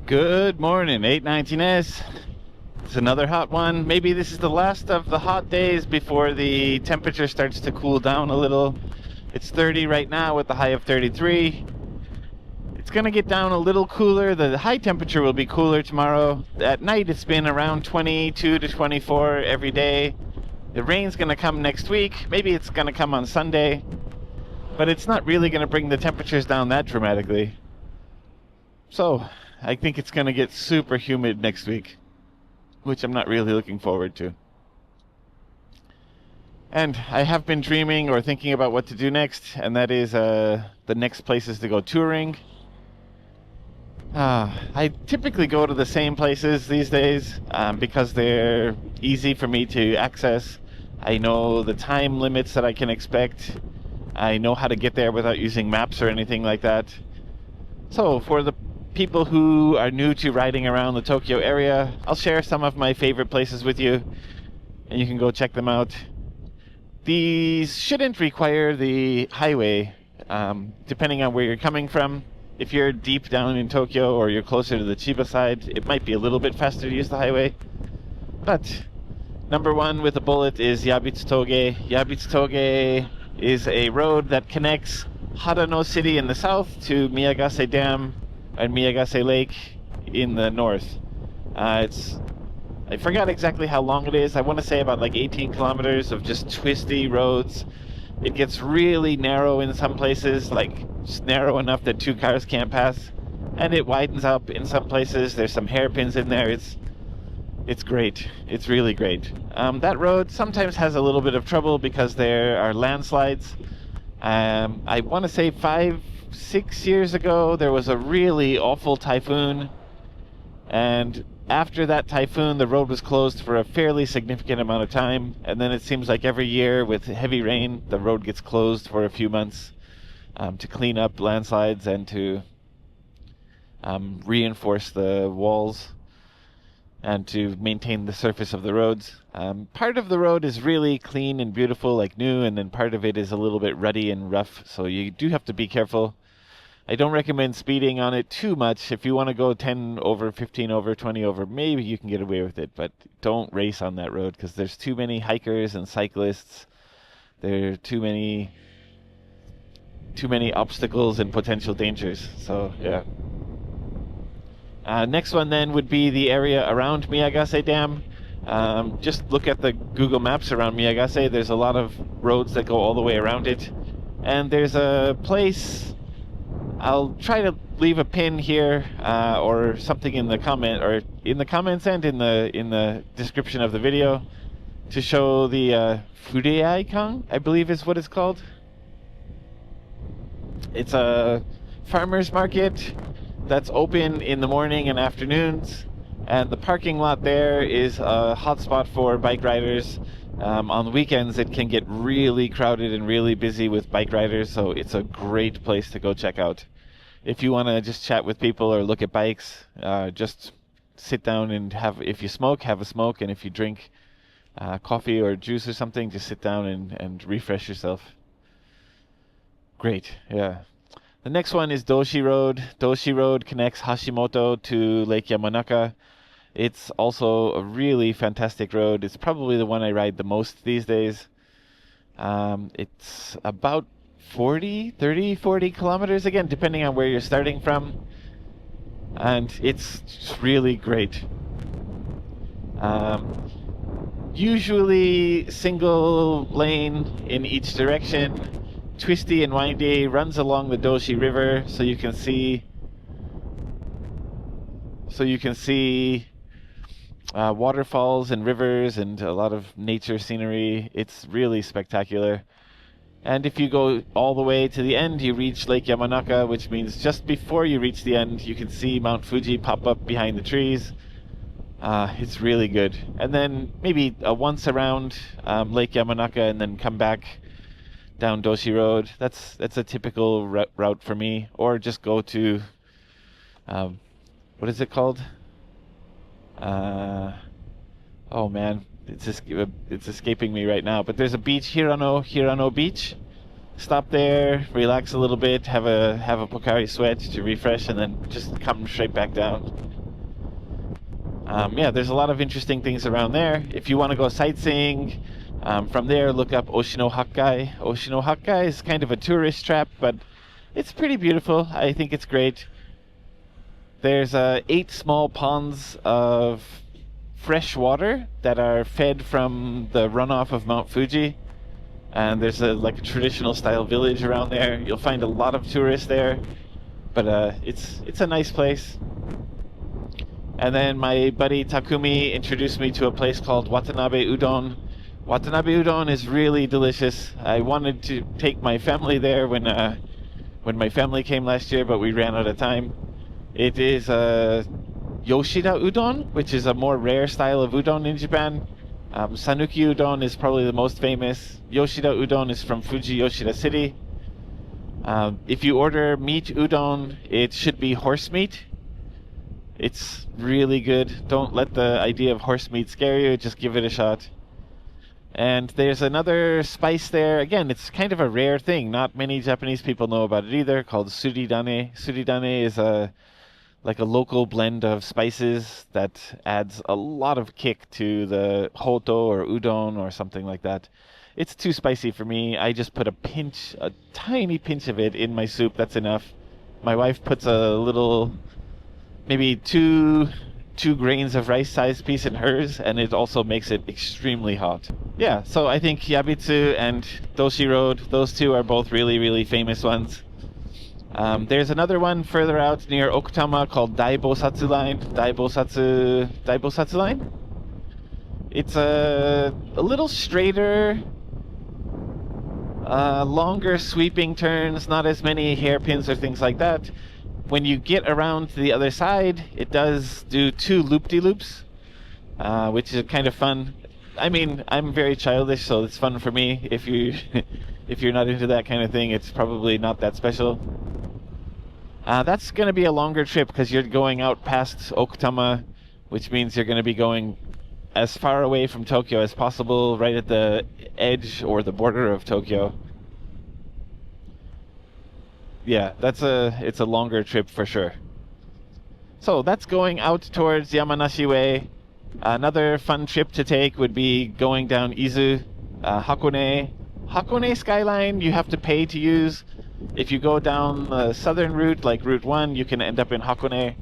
Good morning, 819S. It's another hot one. Maybe this is the last of the hot days before the temperature starts to cool down a little. It's 30 right now with the high of 33. It's going to get down a little cooler. The high temperature will be cooler tomorrow. At night it's been around 22 to 24 every day. The rain's going to come next week. Maybe it's going to come on Sunday. But it's not really going to bring the temperatures down that dramatically. So, I think it's going to get super humid next week, which I'm not really looking forward to. And I have been dreaming or thinking about what to do next, and that is the next places to go touring. I typically go to the same places these days because they're easy for me to access. I know the time limits that I can expect. I know how to get there without using maps or anything like that. So for the people who are new to riding around the Tokyo area, I'll share some of my favorite places with you, and you can go check them out. These shouldn't require the highway, depending on where you're coming from. If you're deep down in Tokyo or you're closer to the Chiba side, it might be a little bit faster to use the highway. But number one with a bullet is Yabitsu Togue. Yabitsu Togue is a road that connects Hirano City in the south to Miyagase Dam and Miyagase Lake in the north. I forgot exactly how long it is. I want to say about like 18 kilometers of just twisty roads. It gets really narrow in some places, like just narrow enough that two cars can't pass. And it widens up in some places. There's some hairpins in there. It's great. It's really great. That road sometimes has a little bit of trouble because there are landslides. I want to say 5-6 years ago there was a really awful typhoon, and after that typhoon the road was closed for a fairly significant amount of time, and then it seems like every year with heavy rain the road gets closed for a few months to clean up landslides and to reinforce the walls and to maintain the surface of the roads. Part of the road is really clean and beautiful, like new, and then part of it is a little bit ruddy and rough, so you do have to be careful. I don't recommend speeding on it too much. If you want to go 10 over, 15 over, 20 over, maybe you can get away with it, but don't race on that road because there's too many hikers and cyclists. There are too many obstacles and potential dangers, so yeah. Next one then would be the area around Miyagase Dam. Just look at the Google Maps around Miyagase. There's a lot of roads that go all the way around it. And there's a place, I'll try to leave a pin here or something in the comment, or in the comments and in the description of the video, to show the Fureiai, I believe is what it's called. It's a farmer's market that's open in the morning and afternoons, and the parking lot there is a hotspot for bike riders. On the weekends it can get really crowded and really busy with bike riders, so it's a great place to go check out. If you want to just chat with people or look at bikes, just sit down and if you smoke, have a smoke, and if you drink coffee or juice or something, just sit down and refresh yourself. Great, yeah. The next one is Doshi Road. Doshi Road connects Hashimoto to Lake Yamanaka. It's also a really fantastic road. It's probably the one I ride the most these days. It's about 40 kilometers, again, depending on where you're starting from. And it's just really great. Usually single lane in each direction. Twisty and windy, runs along the Doshi River, so you can see waterfalls and rivers and a lot of nature scenery. It's really spectacular. And if you go all the way to the end, you reach Lake Yamanaka, which means just before you reach the end, you can see Mount Fuji pop up behind the trees. It's really good. And then maybe once around Lake Yamanaka and then come back down Doshi Road. That's a typical route for me. Or just go to what is it called? Oh man, it's escaping me right now. But there's a beach, Hirano Beach. Stop there, relax a little bit, have a Pocari Sweat to refresh, and then just come straight back down. Yeah, there's a lot of interesting things around there. If you want to go sightseeing, from there, look up Oshino Hakkai. Oshino Hakkai is kind of a tourist trap, but it's pretty beautiful. I think it's great. There's 8 small ponds of fresh water that are fed from the runoff of Mount Fuji. And there's like a traditional style village around there. You'll find a lot of tourists there, but it's a nice place. And then my buddy Takumi introduced me to a place called Watanabe Udon. Watanabe Udon is really delicious. I wanted to take my family there when my family came last year, but we ran out of time. It is Yoshida Udon, which is a more rare style of udon in Japan. Sanuki Udon is probably the most famous. Yoshida Udon is from Fuji Yoshida City. If you order meat udon, it should be horse meat. It's really good. Don't let the idea of horse meat scare you, just give it a shot. And there's another spice there. Again, it's kind of a rare thing. Not many Japanese people know about it either, called suridane. Suridane is like a local blend of spices that adds a lot of kick to the hoto or udon or something like that. It's too spicy for me. I just put a tiny pinch of it in my soup. That's enough. My wife puts a little, maybe two grains of rice sized piece in hers, and it also makes it extremely hot. Yeah, so I think Yabitsu and Doshi Road, those two are both really, really famous ones. There's another one further out near Okutama called Dainbosatsu Line. Dainbosatsu Line? It's a little straighter, longer sweeping turns, not as many hairpins or things like that. When you get around to the other side, it does do 2 loop-de-loops, which is kind of fun. I mean, I'm very childish, so it's fun for me. If you're not into that kind of thing, it's probably not that special. That's going to be a longer trip because you're going out past Okutama, which means you're going to be going as far away from Tokyo as possible, right at the edge or the border of Tokyo. Yeah, it's a longer trip for sure. So that's going out towards Yamanashi Way. Another fun trip to take would be going down Izu, Hakone Skyline you have to pay to use. If you go down the southern route, like Route 1, you can end up in Hakone.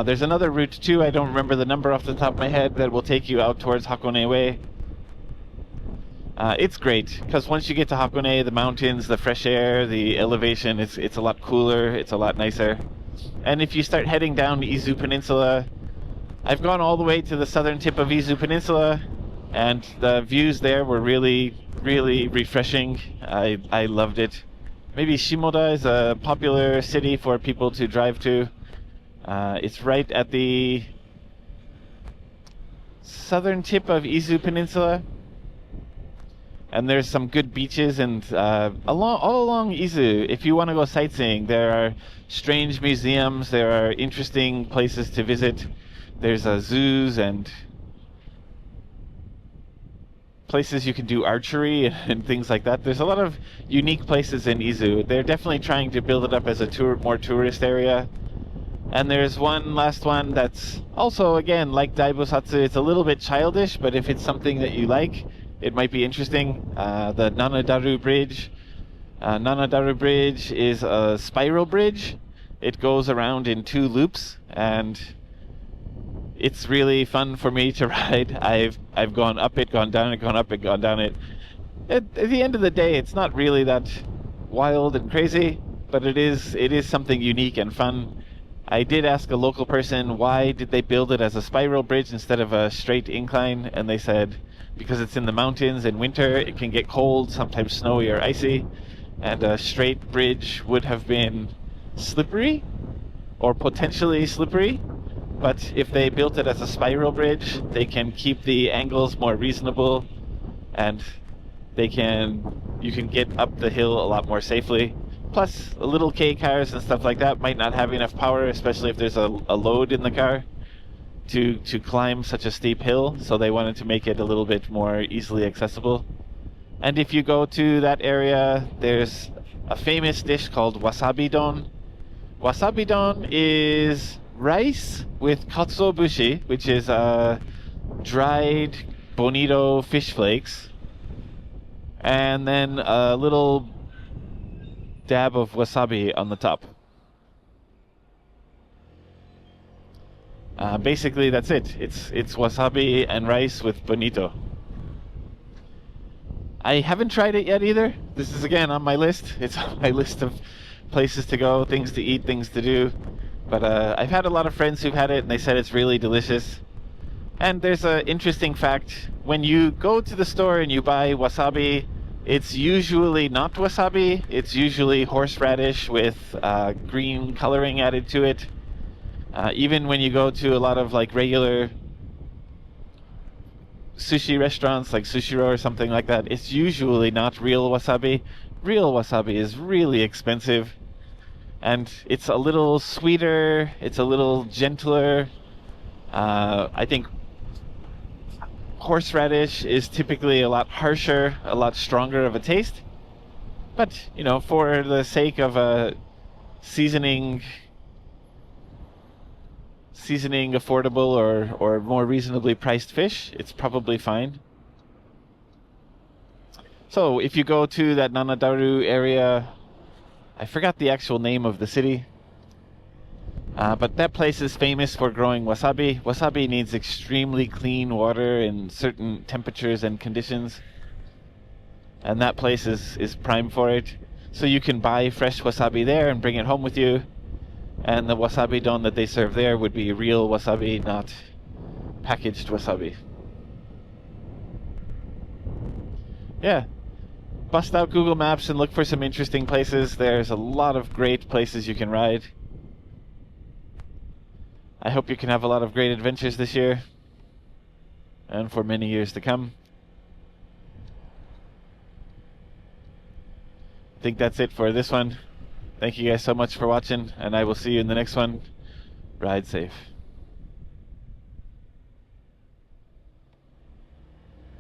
There's another Route 2, I don't remember the number off the top of my head, that will take you out towards Hakone Way. It's great, because once you get to Hakone, the mountains, the fresh air, the elevation, it's a lot cooler, it's a lot nicer. And if you start heading down Izu Peninsula, I've gone all the way to the southern tip of Izu Peninsula, and the views there were really, really refreshing. I loved it. Maybe Shimoda is a popular city for people to drive to. It's right at the southern tip of Izu Peninsula. And there's some good beaches, and all along Izu, if you want to go sightseeing, there are strange museums, there are interesting places to visit. There's zoos and places you can do archery and things like that. There's a lot of unique places in Izu. They're definitely trying to build it up as a more tourist area. And there's one last one that's also, again, like Dainbosatsu. It's a little bit childish, but if it's something that you like, it might be interesting. The Nanadaru Bridge. Nanadaru Bridge is a spiral bridge. It goes around in 2 loops, and it's really fun for me to ride. I've gone up it, gone down it, gone up it, gone down it. At the end of the day, it's not really that wild and crazy, but it is something unique and fun. I did ask a local person why did they build it as a spiral bridge instead of a straight incline, and they said because it's in the mountains in winter, it can get cold, sometimes snowy or icy, and a straight bridge would have been slippery or potentially slippery. But if they built it as a spiral bridge, they can keep the angles more reasonable, and you can get up the hill a lot more safely. Plus, little K cars and stuff like that might not have enough power, especially if there's a load in the car, to climb such a steep hill, so they wanted to make it a little bit more easily accessible. And if you go to that area, there's a famous dish called wasabi don, Wasabi don is rice with katsuobushi, which is dried bonito fish flakes, and then a little dab of wasabi on the top. Basically, that's it. It's wasabi and rice with bonito. I haven't tried it yet either. This is again on my list. It's on my list of places to go, things to eat, things to do. But I've had a lot of friends who've had it, and they said it's really delicious. And there's an interesting fact. When you go to the store and you buy wasabi, it's usually not wasabi. It's usually horseradish with green coloring added to it. Even when you go to a lot of like regular sushi restaurants like Sushiro or something like that, it's usually not real wasabi. Real wasabi is really expensive, and it's a little sweeter, it's a little gentler. I think horseradish is typically a lot harsher, a lot stronger of a taste. But, you know, for the sake of a seasoning affordable or more reasonably priced fish, it's probably fine. So if you go to that Nanadaru area, I forgot the actual name of the city, but that place is famous for growing wasabi. Wasabi needs extremely clean water in certain temperatures and conditions, and that place is prime for it. So you can buy fresh wasabi there and bring it home with you. And the wasabi don that they serve there would be real wasabi, not packaged wasabi. Yeah, bust out Google Maps and look for some interesting places. There's a lot of great places you can ride. I hope you can have a lot of great adventures this year and for many years to come. I think that's it for this one. Thank you guys so much for watching, and I will see you in the next one. Ride safe.